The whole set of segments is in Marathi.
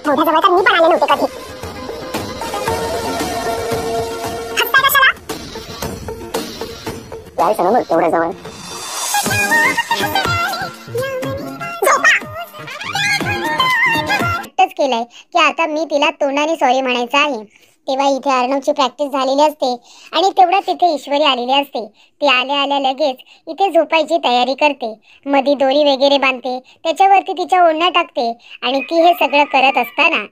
एवढ्या जवळ तर मी पण आले नव्हते कधी. हसताय कशाला? यायचं ना मग एवढ्या जवळ. केलंय की आता मी तिला तोंडाने सॉरी म्हणायचं आहे. तेव्हा इथे अर्णवची प्रॅक्टिस झालेली असते आणि तेवढा तिथे ईश्वरी आलेली असते. ती आल्या आल्या लगेच इथे झोपायची तयारी करते. मधी दोरी वगैरे बांधते, त्याच्यावरती तिच्या ओढणा टाकते आणि ती हे सगळं करत असताना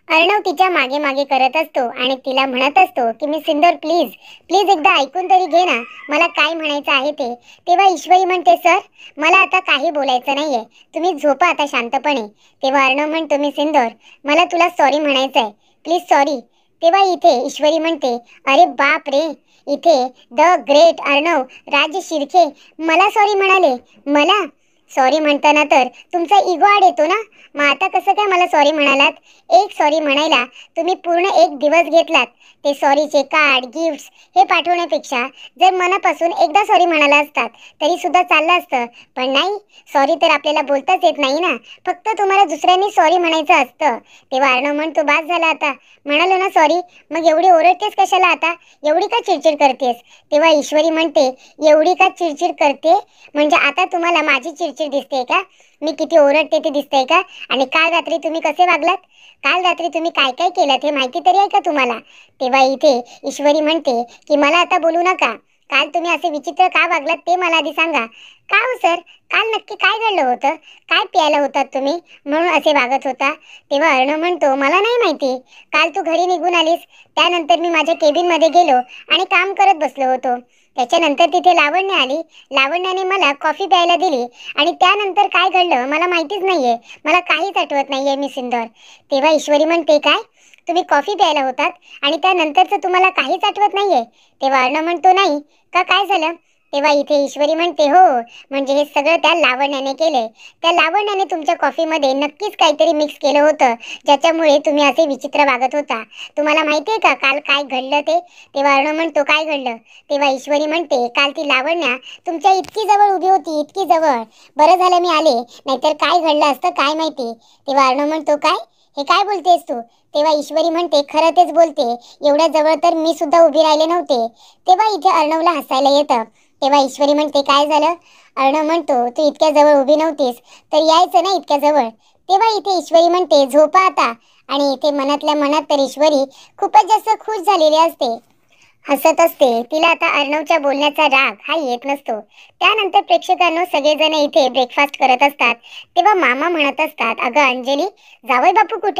अर्णव तिच्या मागे मागे करत असतो आणि तिला म्हणत असतो की मी सिंदूर प्लीज प्लीज एकदा ऐकून तरी घे ना, मला काय म्हणायचं आहे ते. तेव्हा ईश्वरी म्हणते सर मला आता काही बोलायचं नाहीये, तुम्ही झोपा आता शांतपणे. तेव्हा अर्णव म्हणतो मी सिंदूर मला तुला सॉरी म्हणायचंय, प्लीज सॉरी. तेव्हा इथे ईश्वरी म्हणते अरे बाप रे, इथे द ग्रेट अर्णव राज शिर्के मला सॉरी म्हणाले. मला सॉरी म्हणताना तर तुमचा इगो आड येतो ना, मग आता कसं काय मला सॉरी म्हणालात? एक सॉरी म्हणायला तुम्ही पूर्ण एक दिवस घेतलात. ते सॉरीचे कार्ड गिफ्ट्स हे पाठवण्यापेक्षा जर मनापासून एकदा सॉरी म्हणाला असतात तरी सुद्धा चाललं असतं. पण नाही, सॉरी तर आपल्याला बोलताच येत नाही ना, फक्त तुम्हाला दुसऱ्यांनी सॉरी म्हणायचं असतं. तेव्हा अर्णव म्हणतो बास झाला आता, म्हणालो ना सॉरी, मग एवढी ओरडतेस कशाला आता, एवढी का चिडचिड करतेस? तेव्हा ईश्वरी म्हणते एवढी का चिडचिड करते म्हणजे आता तुम्हाला माझी चिडचिड दिसते का, मी किती ओरडते ते दिसतंय का? आणि काल रात्री तुम्ही कसे वागलात, काल रात्री तुम्ही काय काय केलं हे माहिती तरी आहे का तुम्हाला? तेव्हा इथे ईश्वरी म्हणते की मला आता बोलू नका, काल तुम्ही असे विचित्र का वागलात ते मला आधी सांगा. का हो सर, काल नक्की काय घडलं होतं, काय प्यायला होतात तुम्ही म्हणून असे वागत होता? तेव्हा अर्णव म्हणतो मला नाही माहिती, काल तू घरी निघून आलीस, त्यानंतर मी माझ्या केबिन मध्ये गेलो आणि काम करत बसलो होतो. त्याच्यानंतर तिथे लावण्य आली, लावण्याने मला कॉफी प्यायला दिली आणि त्यानंतर काय घडलं मला माहितीच नाहीये, मला काहीच आठवत नाहीये मी सिंदूर. तेव्हा ईश्वरी म्हणते काय तुम्ही कॉफी प्यायला होतात आणि त्यानंतरचं तुम्हाला काहीच आठवत नाहीये? तेव्हा अर्णव म्हणतो नाही का, काय झालं? तेव्हा इथे ईश्वरी म्हणते हो, म्हणजे हे सगळं त्या लावण्याने केले, त्या लावण्याने तुमच्या कॉफीमध्ये नक्कीच काहीतरी मिक्स केलं होतं ज्याच्यामुळे तुम्ही असे विचित्र वागत होता. तुम्हाला माहिती आहे का काल काय घडलं ते? तेव्हा अर्णव म्हणतो काय घडलं? तेव्हा ईश्वरी म्हणते काल ती लावण्या तुमच्या इतकी जवळ उभी होती, इतकी जवळ, बरं झालं मी आले, नाहीतर काय घडलं असतं काय माहिती. तेव्हा अर्णव म्हणतो काय, हे काय बोलतेस तू? तेव्हा ईश्वरी म्हणते खरं तेच बोलते, एवढ्या जवळ तर मी सुद्धा उभी राहिले नव्हते. तेव्हा इथे अर्णवला हसायला येतं. तेव्हा ईश्वरी म्हणते काय झालं? अर्णव म्हणतो तू इतक्या जवळ उभी नव्हतीस तर यायचं ना इतक्या जवळ. तेव्हा इथे ईश्वरी म्हणते झोपा आता. आणि इथे मनातल्या मनात तर ईश्वरी खूपच जास्त खुश झालेली असते, हसत असते. तिला आता अर्णवच्या बोलण्याचा राग हा येत नसतो. त्यानंतर प्रेक्षकांनो सगळेजण इथे ब्रेकफास्ट करत असतात. तेव्हा मामा म्हणत असतात अगं अंजली, जावई बापू कुठे?